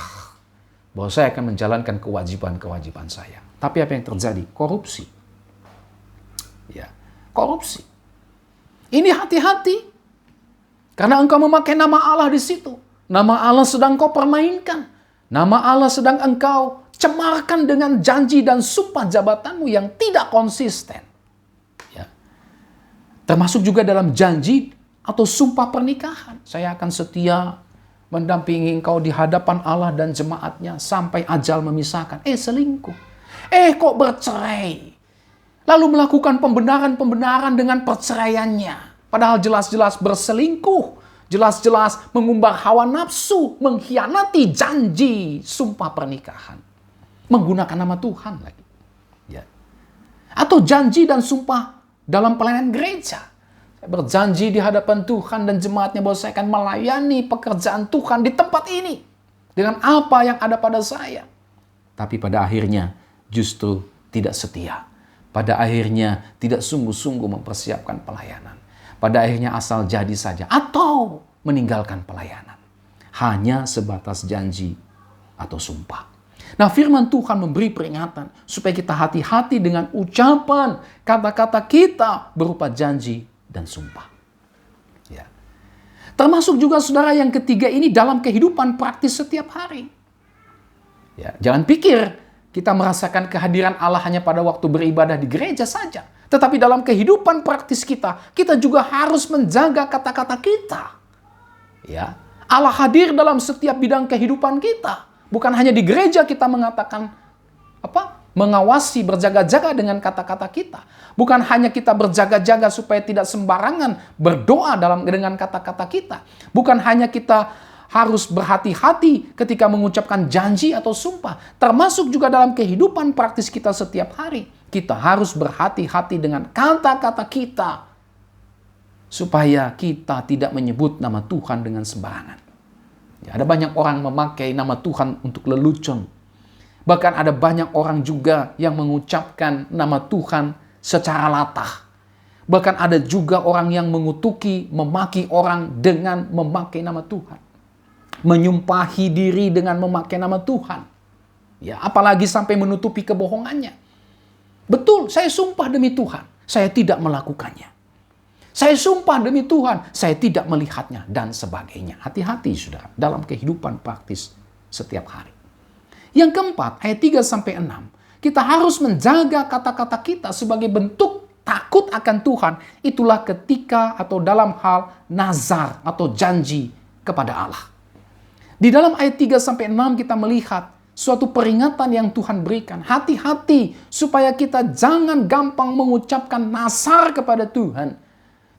Speaker 1: bahwa saya akan menjalankan kewajiban-kewajiban saya. Tapi apa yang terjadi? Korupsi. Ya, korupsi. Ini hati-hati. Karena engkau memakai nama Allah di situ. Nama Allah sedang kau permainkan. Nama Allah sedang engkau cemarkan dengan janji dan sumpah jabatanmu yang tidak konsisten. Ya. Termasuk juga dalam janji atau sumpah pernikahan. Saya akan setia mendampingi engkau di hadapan Allah dan jemaatnya sampai ajal memisahkan. Selingkuh. Kok bercerai. Lalu melakukan pembenaran-pembenaran dengan perceraiannya. Padahal jelas-jelas berselingkuh. Jelas-jelas mengumbar hawa nafsu. Mengkhianati janji sumpah pernikahan. Menggunakan nama Tuhan lagi. Ya. Atau janji dan sumpah dalam pelayanan gereja. Saya berjanji di hadapan Tuhan dan jemaatnya bahwa saya akan melayani pekerjaan Tuhan di tempat ini. Dengan apa yang ada pada saya. Tapi pada akhirnya justru tidak setia. Pada akhirnya tidak sungguh-sungguh mempersiapkan pelayanan. Pada akhirnya asal jadi saja. Atau meninggalkan pelayanan. Hanya sebatas janji atau sumpah. Nah, firman Tuhan memberi peringatan supaya kita hati-hati dengan ucapan kata-kata kita berupa janji dan sumpah. Ya. Termasuk juga saudara yang ketiga ini dalam kehidupan praktis setiap hari. Ya, jangan pikir kita merasakan kehadiran Allah hanya pada waktu beribadah di gereja saja. Tetapi dalam kehidupan praktis kita, kita juga harus menjaga kata-kata kita. Ya, Allah hadir dalam setiap bidang kehidupan kita. Bukan hanya di gereja kita mengatakan mengawasi, berjaga-jaga dengan kata-kata kita. Bukan hanya kita berjaga-jaga supaya tidak sembarangan berdoa dengan kata-kata kita. Bukan hanya kita harus berhati-hati ketika mengucapkan janji atau sumpah. Termasuk juga dalam kehidupan praktis kita setiap hari. Kita harus berhati-hati dengan kata-kata kita. Supaya kita tidak menyebut nama Tuhan dengan sembarangan. Ya, ada banyak orang memakai nama Tuhan untuk lelucon. Bahkan ada banyak orang juga yang mengucapkan nama Tuhan secara latah. Bahkan ada juga orang yang mengutuki, memaki orang dengan memakai nama Tuhan. Menyumpahi diri dengan memakai nama Tuhan. Ya, apalagi sampai menutupi kebohongannya. Betul, saya sumpah demi Tuhan, saya tidak melakukannya. Saya sumpah demi Tuhan, saya tidak melihatnya, dan sebagainya. Hati-hati, saudara, dalam kehidupan praktis setiap hari. Yang keempat, ayat 3-6. Kita harus menjaga kata-kata kita sebagai bentuk takut akan Tuhan. Itulah ketika atau dalam hal nazar atau janji kepada Allah. Di dalam ayat 3-6 kita melihat suatu peringatan yang Tuhan berikan. Hati-hati supaya kita jangan gampang mengucapkan nazar kepada Tuhan.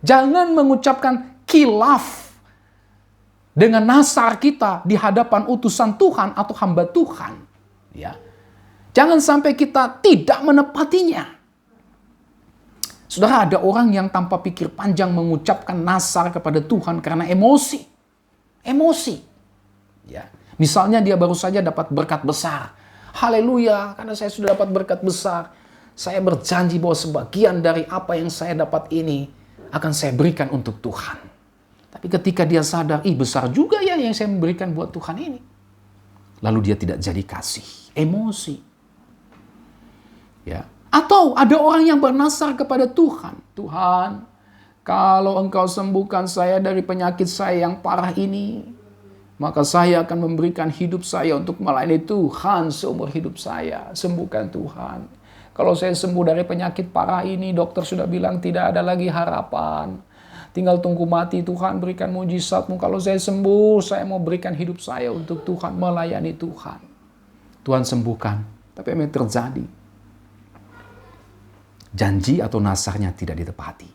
Speaker 1: Jangan mengucapkan khilaf dengan nazar kita di hadapan utusan Tuhan atau hamba Tuhan. Ya. Jangan sampai kita tidak menepatinya. Saudara, ada orang yang tanpa pikir panjang mengucapkan nazar kepada Tuhan karena emosi. Emosi. Ya. Misalnya dia baru saja dapat berkat besar. Haleluya, karena saya sudah dapat berkat besar. Saya berjanji bahwa sebagian dari apa yang saya dapat ini akan saya berikan untuk Tuhan. Tapi ketika dia sadar, besar juga ya yang saya memberikan buat Tuhan ini. Lalu dia tidak jadi kasih. Emosi. Ya. Atau ada orang yang bernasar kepada Tuhan. Tuhan, kalau Engkau sembuhkan saya dari penyakit saya yang parah ini, maka saya akan memberikan hidup saya untuk melayani Tuhan seumur hidup saya. Sembuhkan Tuhan. Kalau saya sembuh dari penyakit parah ini, dokter sudah bilang tidak ada lagi harapan. Tinggal tunggu mati, Tuhan berikan mujizat-Mu. Kalau saya sembuh, saya mau berikan hidup saya untuk Tuhan, melayani Tuhan. Tuhan sembuhkan. Tapi apa yang terjadi? Janji atau nasarnya tidak ditepati.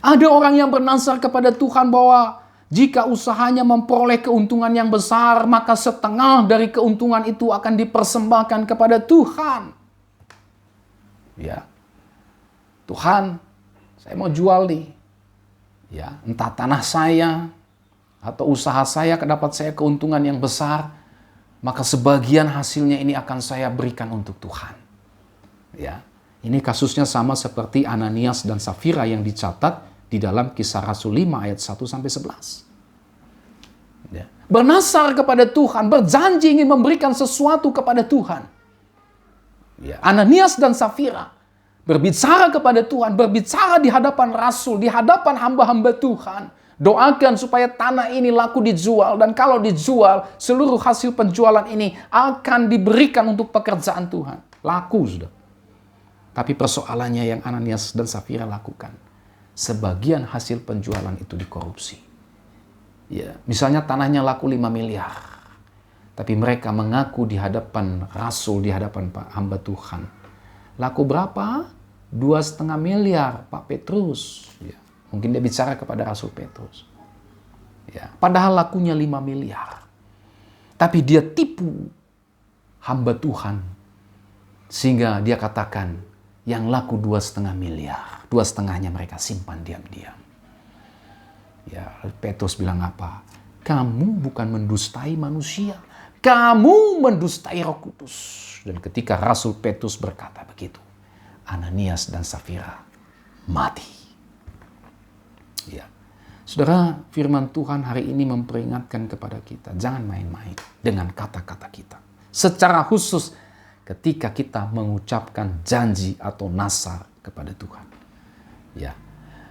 Speaker 1: Ada orang yang bernasar kepada Tuhan bahwa jika usahanya memperoleh keuntungan yang besar, maka setengah dari keuntungan itu akan dipersembahkan kepada Tuhan. Ya, Tuhan, saya mau jual nih. Ya, entah tanah saya atau usaha saya dapat saya keuntungan yang besar, maka sebagian hasilnya ini akan saya berikan untuk Tuhan. Ya, ini kasusnya sama seperti Ananias dan Safira yang dicatat di dalam Kisah Rasul 5 ayat 1-11. Ya. Bernasar kepada Tuhan, berjanji ingin memberikan sesuatu kepada Tuhan. Ya. Ananias dan Safira berbicara kepada Tuhan, berbicara di hadapan Rasul, di hadapan hamba-hamba Tuhan. Doakan supaya tanah ini laku dijual, dan kalau dijual, seluruh hasil penjualan ini akan diberikan untuk pekerjaan Tuhan. Laku sudah. Tapi persoalannya yang Ananias dan Safira lakukan, sebagian hasil penjualan itu dikorupsi. Ya, misalnya tanahnya laku 5 miliar. Tapi mereka mengaku di hadapan Rasul, di hadapan hamba Tuhan. Laku berapa? 2,5 miliar, Pak Petrus. Ya, mungkin dia bicara kepada Rasul Petrus. Ya, padahal lakunya 5 miliar. Tapi dia tipu hamba Tuhan. Sehingga dia katakan, yang laku 2,5 miliar. 2,5-nya mereka simpan diam-diam. Ya, Petrus bilang apa? Kamu bukan mendustai manusia. Kamu mendustai Roh Kudus. Dan ketika Rasul Petrus berkata begitu, Ananias dan Safira mati. Ya. Saudara, firman Tuhan hari ini memperingatkan kepada kita, jangan main-main dengan kata-kata kita. Secara khusus ketika kita mengucapkan janji atau nasar kepada Tuhan. Ya.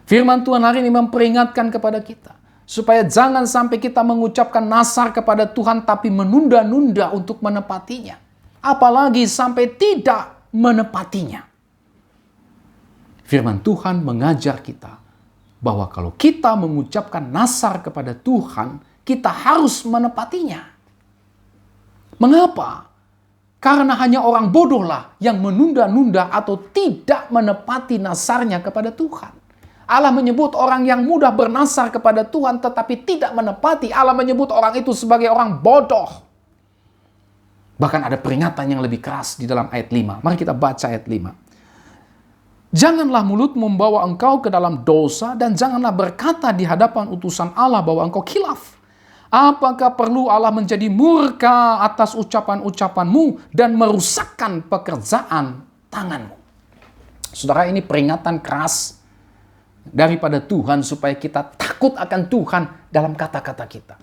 Speaker 1: Firman Tuhan hari ini memperingatkan kepada kita supaya jangan sampai kita mengucapkan nasar kepada Tuhan tapi menunda-nunda untuk menepatinya. Apalagi sampai tidak menepatinya. Firman Tuhan mengajar kita bahwa kalau kita mengucapkan nasar kepada Tuhan, kita harus menepatinya. Mengapa? Karena hanya orang bodohlah yang menunda-nunda atau tidak menepati nasarnya kepada Tuhan. Allah menyebut orang yang mudah bernasar kepada Tuhan tetapi tidak menepati. Allah menyebut orang itu sebagai orang bodoh. Bahkan ada peringatan yang lebih keras di dalam ayat 5. Mari kita baca ayat 5. Janganlah mulut membawa engkau ke dalam dosa dan janganlah berkata di hadapan utusan Allah bahwa engkau khilaf. Apakah perlu Allah menjadi murka atas ucapan-ucapanmu dan merusakkan pekerjaan tanganmu? Saudara, ini peringatan keras daripada Tuhan supaya kita takut akan Tuhan dalam kata-kata kita.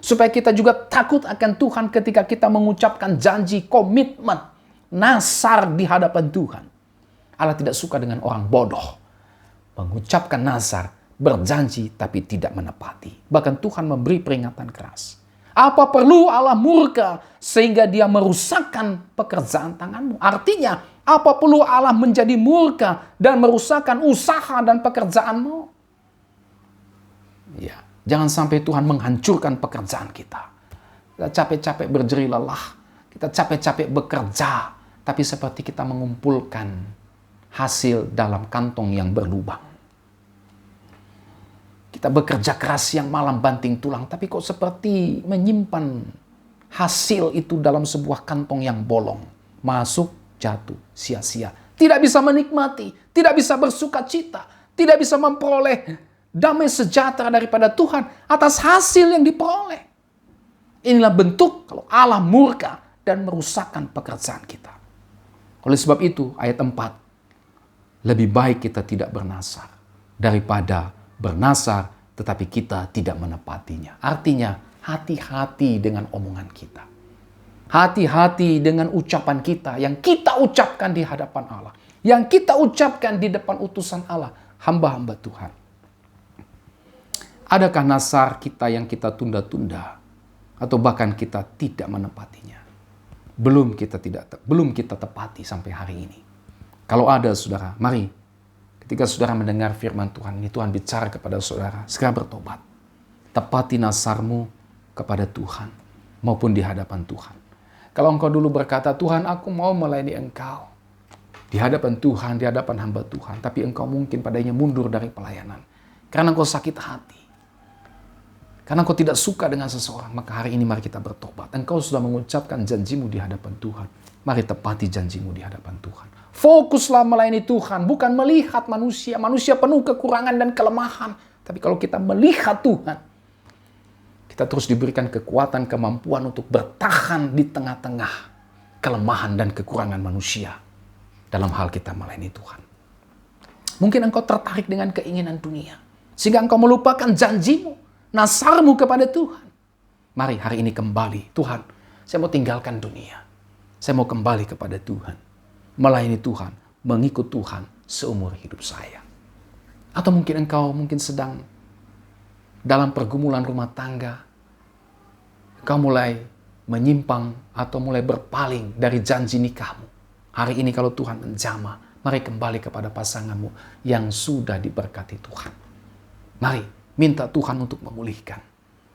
Speaker 1: Supaya kita juga takut akan Tuhan ketika kita mengucapkan janji, komitmen, nasar di hadapan Tuhan. Allah tidak suka dengan orang bodoh. Mengucapkan nasar, berjanji tapi tidak menepati. Bahkan Tuhan memberi peringatan keras. Apa perlu Allah murka sehingga dia merusakkan pekerjaan tanganmu? Artinya, apa perlu Allah menjadi murka dan merusakkan usaha dan pekerjaanmu? Ya, jangan sampai Tuhan menghancurkan pekerjaan kita. Kita capek-capek berjerih lelah. Kita capek-capek bekerja. Tapi seperti kita mengumpulkan hasil dalam kantong yang berlubang. Kita bekerja keras yang malam banting tulang, tapi kok seperti menyimpan hasil itu dalam sebuah kantong yang bolong. Masuk, jatuh, sia-sia. Tidak bisa menikmati, tidak bisa bersuka cita, tidak bisa memperoleh damai sejahtera daripada Tuhan atas hasil yang diperoleh. Inilah bentuk kalau Allah murka dan merusakkan pekerjaan kita. Oleh sebab itu, ayat 4. Lebih baik kita tidak bernasar daripada bernasar tetapi kita tidak menepatinya. Artinya hati-hati dengan omongan kita. Hati-hati dengan ucapan kita yang kita ucapkan di hadapan Allah. Yang kita ucapkan di depan utusan Allah, hamba-hamba Tuhan. Adakah nazar kita yang kita tunda-tunda atau bahkan kita tidak menepatinya? Belum kita tepati sampai hari ini. Kalau ada saudara, mari ketika saudara mendengar firman Tuhan ini, Tuhan bicara kepada saudara, segera bertobat. Tepati nazarmu kepada Tuhan maupun di hadapan Tuhan. Kalau engkau dulu berkata, Tuhan aku mau melayani engkau. Di hadapan Tuhan, di hadapan hamba Tuhan. Tapi engkau mungkin padanya mundur dari pelayanan. Karena engkau sakit hati. Karena engkau tidak suka dengan seseorang. Maka hari ini mari kita bertobat. Engkau sudah mengucapkan janjimu di hadapan Tuhan. Mari tepati janjimu di hadapan Tuhan. Fokuslah melayani Tuhan. Bukan melihat manusia. Manusia penuh kekurangan dan kelemahan. Tapi kalau kita melihat Tuhan, kita terus diberikan kekuatan, kemampuan untuk bertahan di tengah-tengah kelemahan dan kekurangan manusia dalam hal kita melayani Tuhan. Mungkin engkau tertarik dengan keinginan dunia, sehingga engkau melupakan janjimu, nazarmu kepada Tuhan. Mari hari ini kembali, Tuhan, saya mau tinggalkan dunia. Saya mau kembali kepada Tuhan, melayani Tuhan, mengikut Tuhan seumur hidup saya. Atau mungkin engkau sedang dalam pergumulan rumah tangga, kau mulai menyimpang atau mulai berpaling dari janji nikahmu. Hari ini kalau Tuhan menjamah, mari kembali kepada pasanganmu yang sudah diberkati Tuhan. Mari minta Tuhan untuk memulihkan.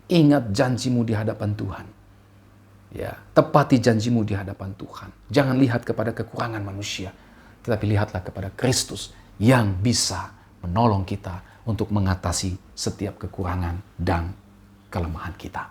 Speaker 1: Ingat janjimu di hadapan Tuhan. Ya, tepati janjimu di hadapan Tuhan. Jangan lihat kepada kekurangan manusia, tetapi lihatlah kepada Kristus yang bisa menolong kita untuk mengatasi setiap kekurangan dan kelemahan kita.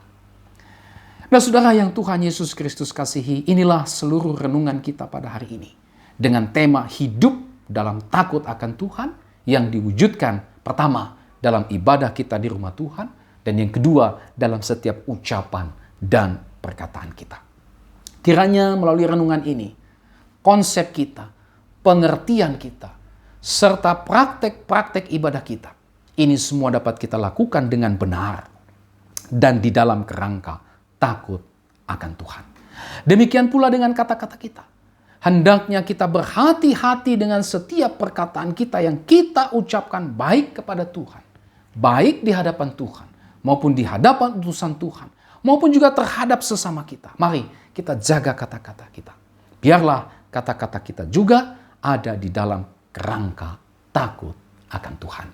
Speaker 1: Nah saudara yang Tuhan Yesus Kristus kasihi, inilah seluruh renungan kita pada hari ini. Dengan tema hidup dalam takut akan Tuhan yang diwujudkan pertama dalam ibadah kita di rumah Tuhan. Dan yang kedua dalam setiap ucapan dan perkataan kita. Kiranya melalui renungan ini, konsep kita, pengertian kita, serta praktek-praktek ibadah kita, ini semua dapat kita lakukan dengan benar dan di dalam kerangka takut akan Tuhan. Demikian pula dengan kata-kata kita. Hendaknya kita berhati-hati dengan setiap perkataan kita yang kita ucapkan baik kepada Tuhan. Baik di hadapan Tuhan maupun di hadapan utusan Tuhan. Maupun juga terhadap sesama kita. Mari kita jaga kata-kata kita. Biarlah kata-kata kita juga ada di dalam kerangka takut akan Tuhan.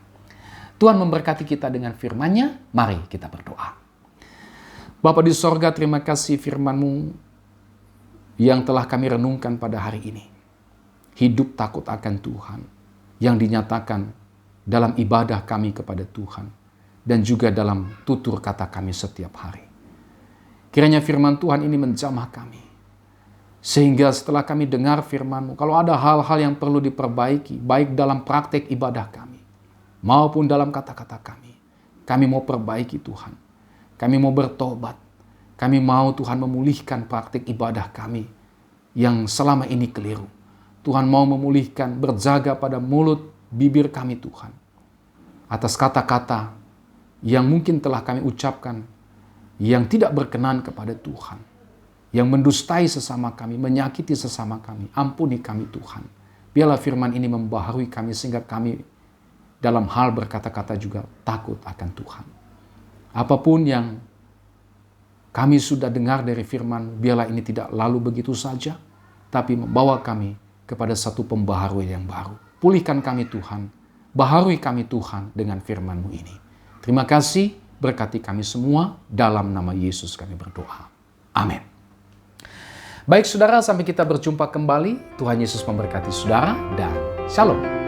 Speaker 1: Tuhan memberkati kita dengan firman-Nya. Mari kita berdoa. Bapa di sorga, terima kasih firman-Mu yang telah kami renungkan pada hari ini. Hidup takut akan Tuhan yang dinyatakan dalam ibadah kami kepada Tuhan dan juga dalam tutur kata kami setiap hari. Kiranya firman Tuhan ini menjamah kami. Sehingga setelah kami dengar firman-Mu, kalau ada hal-hal yang perlu diperbaiki, baik dalam praktek ibadah kami, maupun dalam kata-kata kami mau perbaiki Tuhan. Kami mau bertobat. Kami mau Tuhan memulihkan praktik ibadah kami yang selama ini keliru. Tuhan mau memulihkan, berjaga pada mulut, bibir kami Tuhan. Atas kata-kata yang mungkin telah kami ucapkan, yang tidak berkenan kepada Tuhan. Yang mendustai sesama kami, menyakiti sesama kami. Ampuni kami Tuhan. Biarlah firman ini membaharui kami sehingga kami dalam hal berkata-kata juga takut akan Tuhan. Apapun yang kami sudah dengar dari firman, biarlah ini tidak lalu begitu saja, tapi membawa kami kepada satu pembaharuan yang baru. Pulihkan kami Tuhan, baharui kami Tuhan dengan firman-Mu ini. Terima kasih, berkati kami semua, dalam nama Yesus kami berdoa. Amin. Baik saudara, sampai kita berjumpa kembali. Tuhan Yesus memberkati saudara dan shalom.